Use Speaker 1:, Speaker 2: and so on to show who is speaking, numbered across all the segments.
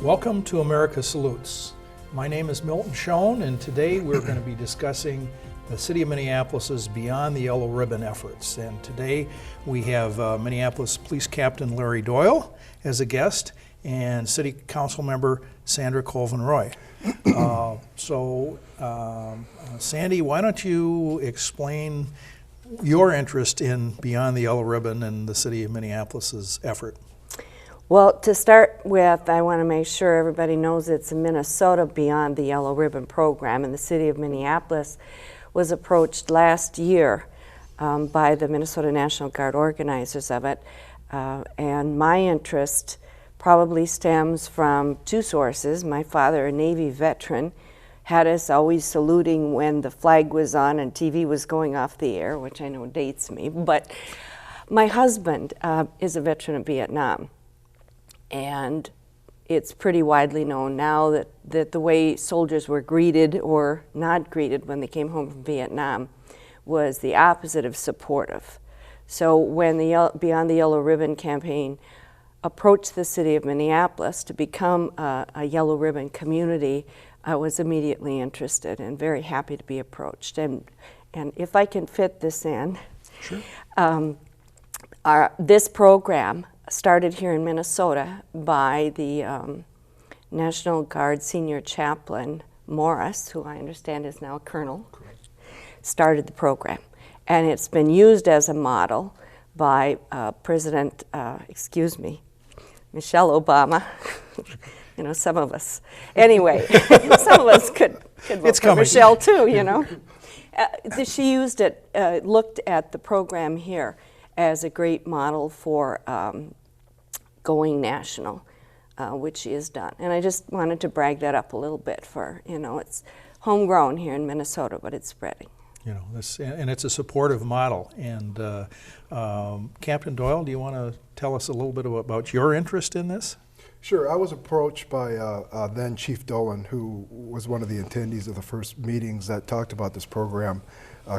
Speaker 1: Welcome to America Salutes. My name is Milton Schoen, and today we're going to be discussing the City of Minneapolis's Beyond the Yellow Ribbon efforts. And today we have Minneapolis Police Captain Larry Doyle as a guest and City Council Member Sandra Colvin Roy. Sandy, why don't you explain your interest in Beyond the Yellow Ribbon and the City of Minneapolis's effort?
Speaker 2: Well, to start with, I want to make sure everybody knows it's a Minnesota Beyond the Yellow Ribbon program, and the City of Minneapolis was approached last year by the Minnesota National Guard organizers of it, and my interest probably stems from two sources. My father, a Navy veteran, had us always saluting when the flag was on and TV was going off the air, which I know dates me, but my husband is a veteran of Vietnam. And it's pretty widely known now that the way soldiers were greeted or not greeted when they came home from Vietnam was the opposite of supportive. So when the Beyond the Yellow Ribbon campaign approached the City of Minneapolis to become a Yellow Ribbon community, I was immediately interested and very happy to be approached. And if I can fit this in,
Speaker 1: sure.
Speaker 2: This program started here in Minnesota by the National Guard Senior Chaplain Morris, who I understand is now a colonel, started the program. And it's been used as a model by Michelle Obama. You know, some of us. Anyway, some of us could vote for Michelle too, you know. She used it, looked at the program here as a great model for going national, which she has done. And I just wanted to brag that up a little bit for, you know, it's homegrown here in Minnesota, but it's spreading.
Speaker 1: You know, and it's a supportive model. And Captain Doyle, do you want to tell us a little bit about your interest in this?
Speaker 3: Sure. I was approached by then Chief Dolan, who was one of the attendees of the first meetings that talked about this program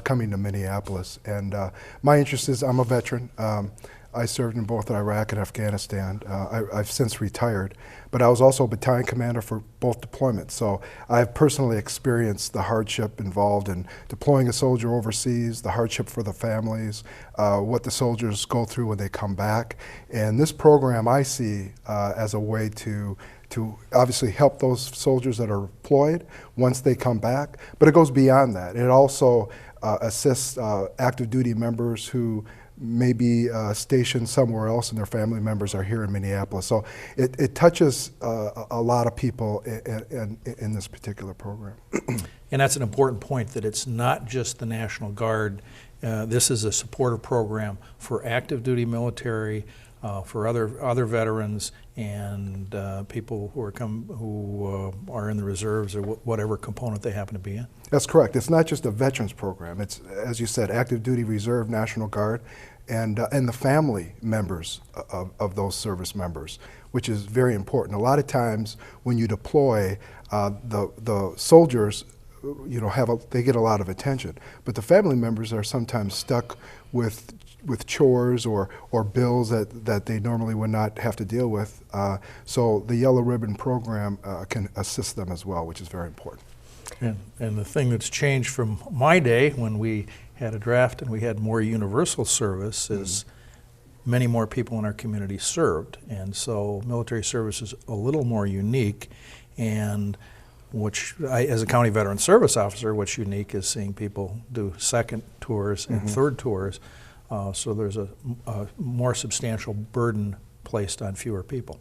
Speaker 3: coming to Minneapolis. And my interest is, I'm a veteran. I served in both Iraq and Afghanistan. I've since retired, but I was also a battalion commander for both deployments. So I've personally experienced the hardship involved in deploying a soldier overseas, the hardship for the families, what the soldiers go through when they come back. And this program I see as a way to obviously help those soldiers that are deployed once they come back, but it goes beyond that. It also assists active duty members who may be stationed somewhere else and their family members are here in Minneapolis. So it touches a lot of people in this particular program.
Speaker 1: And that's an important point, that it's not just the National Guard. This is a supportive program for active duty military, for other veterans, and people who are in the reserves or whatever component they happen to be in. That's
Speaker 3: correct. It's not just a veterans program. It's, as you said, active duty, reserve, National Guard, and the family members of those service members, which is very important. A lot of times when you deploy, the soldiers, you know, they get a lot of attention, but the family members are sometimes stuck with chores or bills that they normally would not have to deal with. So the Yellow Ribbon program can assist them as well, which is very important.
Speaker 1: And the thing that's changed from my day, when we had a draft and we had more universal service, is many more people in our community served. And so military service is a little more unique, and as a county veteran service officer, what's unique is seeing people do second tours and third tours. So there's a more substantial burden placed on fewer people.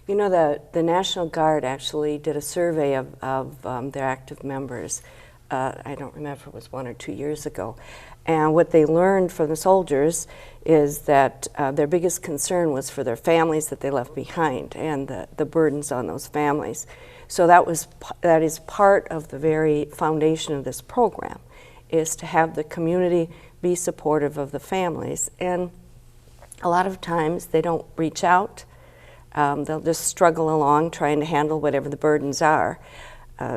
Speaker 2: You know, the National Guard actually did a survey of their active members. I don't remember if it was 1 or 2 years ago. And what they learned from the soldiers is that their biggest concern was for their families that they left behind and the burdens on those families. So that is part of the very foundation of this program, is to have the community be supportive of the families. And a lot of times they don't reach out. They'll just struggle along trying to handle whatever the burdens are.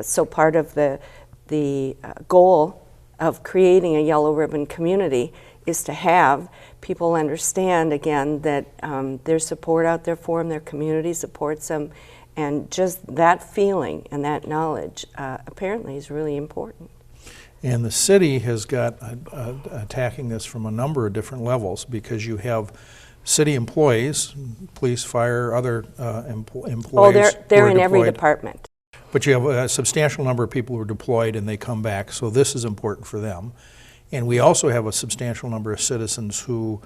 Speaker 2: So part of the goal of creating a Yellow Ribbon community is to have people understand, again, that there's support out there for them, their community supports them, And just that feeling and that knowledge apparently is really important.
Speaker 1: And the city has got attacking this from a number of different levels, because you have city employees, police, fire, other employees.
Speaker 2: Oh, they're
Speaker 1: who are
Speaker 2: in every
Speaker 1: deployed.
Speaker 2: department.
Speaker 1: But you have a substantial number of people who are deployed and they come back, so this is important for them. And we also have a substantial number of citizens who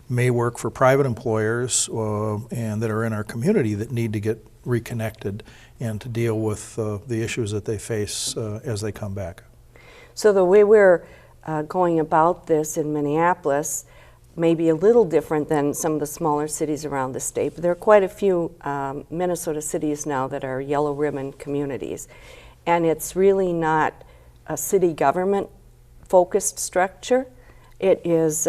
Speaker 1: may work for private employers and that are in our community that need to get reconnected and to deal with the issues that they face as they come back.
Speaker 2: So the way we're going about this in Minneapolis may be a little different than some of the smaller cities around the state, but there are quite a few Minnesota cities now that are yellow ribbon communities. And it's really not a city government focused structure. It is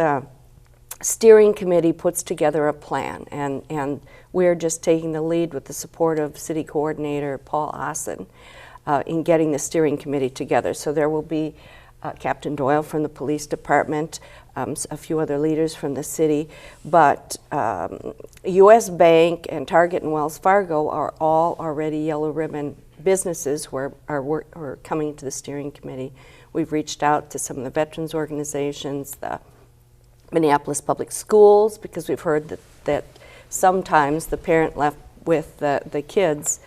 Speaker 2: steering committee puts together a plan, and we're just taking the lead with the support of city coordinator Paul Ossen in getting the steering committee together. So there will be Captain Doyle from the police department, a few other leaders from the city, but U.S. Bank and Target and Wells Fargo are all already yellow ribbon businesses who are coming to the steering committee. We've reached out to some of the veterans organizations, the Minneapolis Public Schools, because we've heard that sometimes the parent left with the kids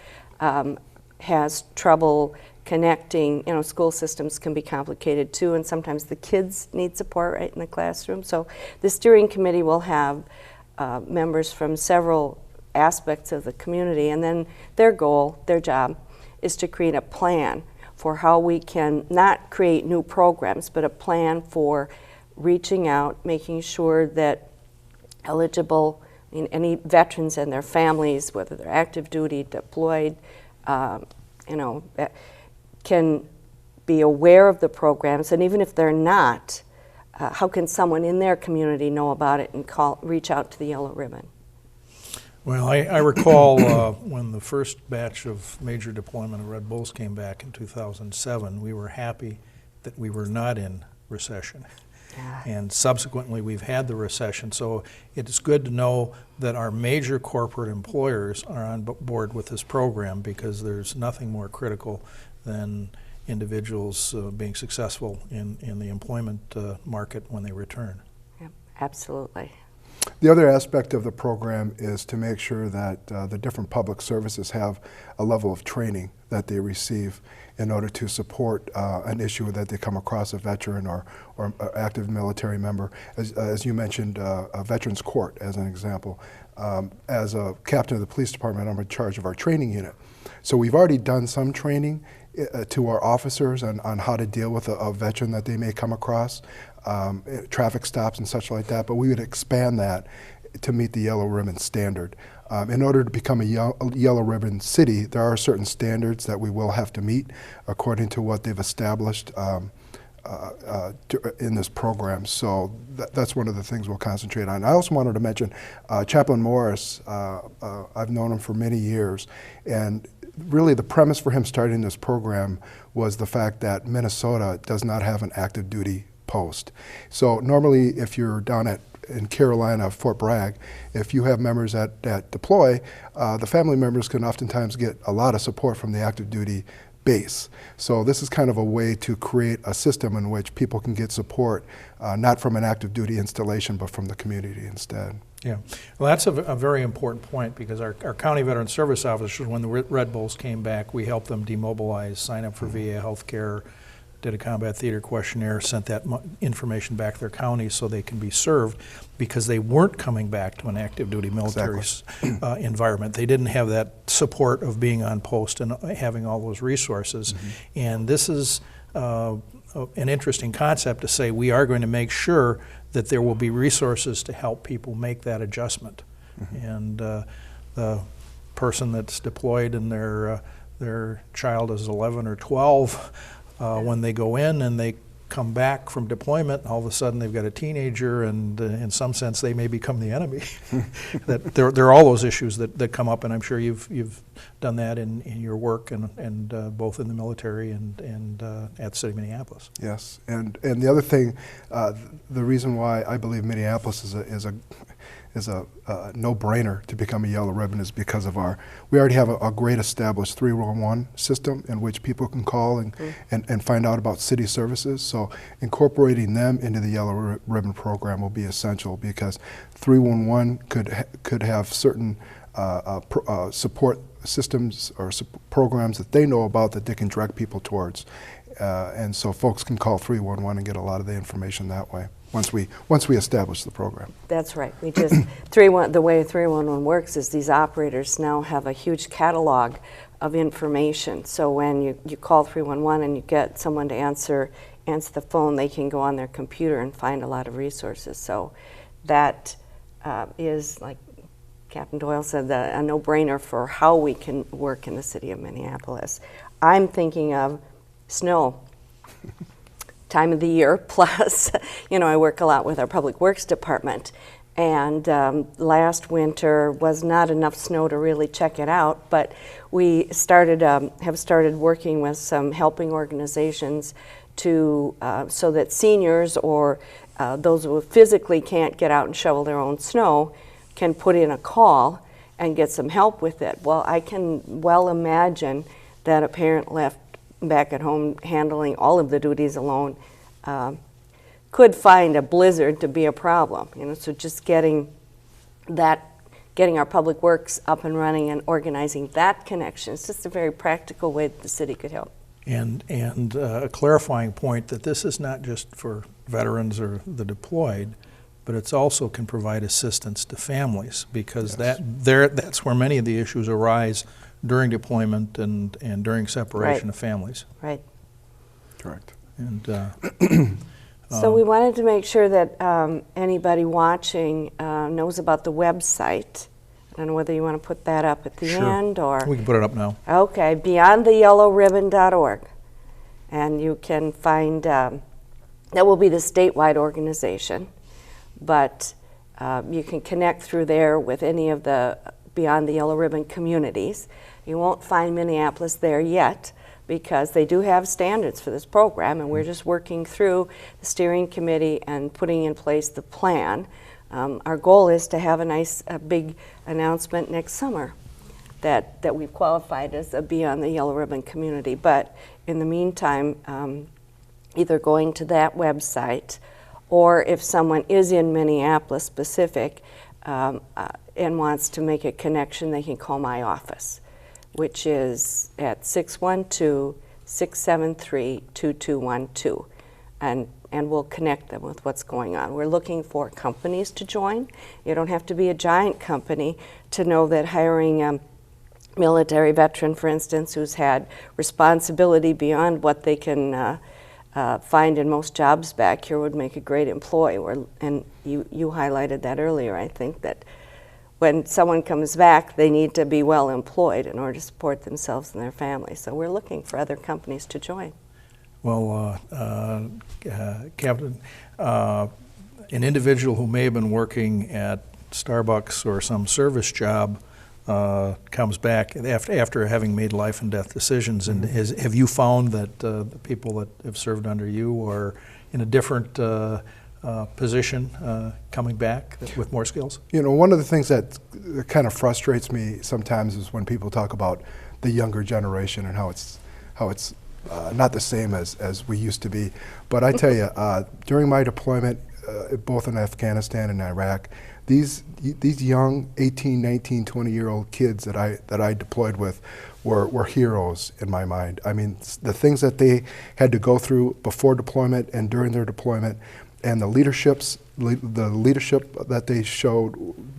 Speaker 2: has trouble connecting. You know, school systems can be complicated too, and sometimes the kids need support right in the classroom. So the steering committee will have members from several aspects of the community, and then their goal, their job, is to create a plan for how we can not create new programs, but a plan for reaching out, making sure that eligible, any veterans and their families, whether they're active duty, deployed, can be aware of the programs. And even if they're not, how can someone in their community know about it and reach out to the Yellow Ribbon?
Speaker 1: Well, I recall when the first batch of major deployment of Red Bulls came back in 2007, we were happy that we were not in recession.
Speaker 2: Yeah.
Speaker 1: And subsequently we've had the recession, so it's good to know that our major corporate employers are on board with this program, because there's nothing more critical than individuals being successful in the employment market when they return.
Speaker 2: Yep, absolutely.
Speaker 3: The other aspect of the program is to make sure that the different public services have a level of training that they receive in order to support an issue that they come across, a veteran or active military member. As you mentioned, a veterans court as an example. As a captain of the police department, I'm in charge of our training unit. So we've already done some training to our officers on how to deal with a veteran that they may come across, traffic stops and such like that, but we would expand that to meet the Yellow Ribbon standard. In order to become a Yellow Ribbon city, there are certain standards that we will have to meet according to what they've established in this program. So that's one of the things we'll concentrate on. I also wanted to mention Chaplain Morris. I've known him for many years, and really the premise for him starting this program was the fact that Minnesota does not have an active duty post. So normally if you're down in Carolina, Fort Bragg, if you have members that deploy, the family members can oftentimes get a lot of support from the active duty base. So this is kind of a way to create a system in which people can get support, not from an active duty installation, but from the community instead.
Speaker 1: Yeah, well, that's a very important point, because our county veteran service officers, when the Red Bulls came back, we helped them demobilize, sign up for VA health care, did a combat theater questionnaire, sent that exactly back to their counties so they can be served, because they weren't coming back to an active duty military environment. They didn't have that support of being on post and having all those resources. Mm-hmm. And this is an interesting concept to say we are going to make sure that there will be resources to help people make that adjustment. Mm-hmm. And the person that's deployed and their child is 11 or 12, when they go in and they come back from deployment, all of a sudden they've got a teenager, and in some sense they may become the enemy. That there are all those issues that come up, and I'm sure you've done that in your work and both in the military and at the City of Minneapolis.
Speaker 3: Yes, and the other thing, the reason why I believe Minneapolis is no-brainer to become a Yellow Ribbon is because of we already have a great established 311 system in which people can call and find out about city services. So incorporating them into the Yellow Ribbon program will be essential, because 311 could have certain support systems or programs that they know about that they can direct people towards. And so folks can call 311 and get a lot of the information that way once we establish the program.
Speaker 2: That's right. We just the way 311 works is these operators now have a huge catalog of information. So when you call 311 and you get someone to answer the phone, they can go on their computer and find a lot of resources. So that is, like Captain Doyle said, a no-brainer for how we can work in the city of Minneapolis. I'm thinking of snow. Time of the year, plus, I work a lot with our Public Works Department, and last winter was not enough snow to really check it out, but we have started working with some helping organizations to so that seniors or those who physically can't get out and shovel their own snow can put in a call and get some help with it. Well, I can well imagine that a parent left back at home handling all of the duties alone could find a blizzard to be a problem. So just getting our public works up and running and organizing that connection is just a very practical way that the city could help.
Speaker 1: And a clarifying point that this is not just for veterans or the deployed, but it's also can provide assistance to families, because that's where many of the issues arise during deployment and during separation of families.
Speaker 2: Right.
Speaker 3: Correct.
Speaker 1: And
Speaker 2: so we wanted to make sure that anybody watching knows about the website. I don't know whether you want to put that up at the end or...
Speaker 1: We can put it up now.
Speaker 2: Okay, beyondtheyellowribbon.org. And you can find, that will be the statewide organization, but you can connect through there with any of the Beyond the Yellow Ribbon communities. You won't find Minneapolis there yet, because they do have standards for this program, and we're just working through the steering committee and putting in place the plan. Our goal is to have a big announcement next summer that we've qualified as a Beyond the Yellow Ribbon community. But in the meantime, either going to that website, or if someone is in Minneapolis specific and wants to make a connection, they can call my office, which is at 612-673-2212, and we'll connect them with what's going on. We're looking for companies to join. You don't have to be a giant company to know that hiring a military veteran, for instance, who's had responsibility beyond what they can find in most jobs back here would make a great employee. And you highlighted that earlier, I think, that when someone comes back, they need to be well employed in order to support themselves and their families. So we're looking for other companies to join.
Speaker 1: Well, Captain, an individual who may have been working at Starbucks or some service job comes back after having made life and death decisions. And have you found that the people that have served under you are in a different position coming back with more skills?
Speaker 3: One of the things that kind of frustrates me sometimes is when people talk about the younger generation and how it's not the same as we used to be. But I tell you, during my deployment, both in Afghanistan and Iraq, these young 18, 19, 20-year-old kids that I deployed with were heroes in my mind. I mean, the things that they had to go through before deployment and during their deployment, and the leadership that they showed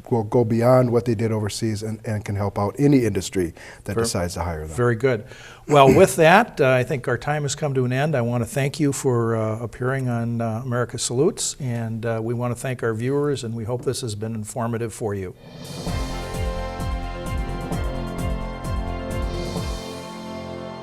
Speaker 3: will go beyond what they did overseas and can help out any industry that decides to hire them.
Speaker 1: Very good. Well, with that, I think our time has come to an end. I want to thank you for appearing on America Salutes, and we want to thank our viewers, and we hope this has been informative for you.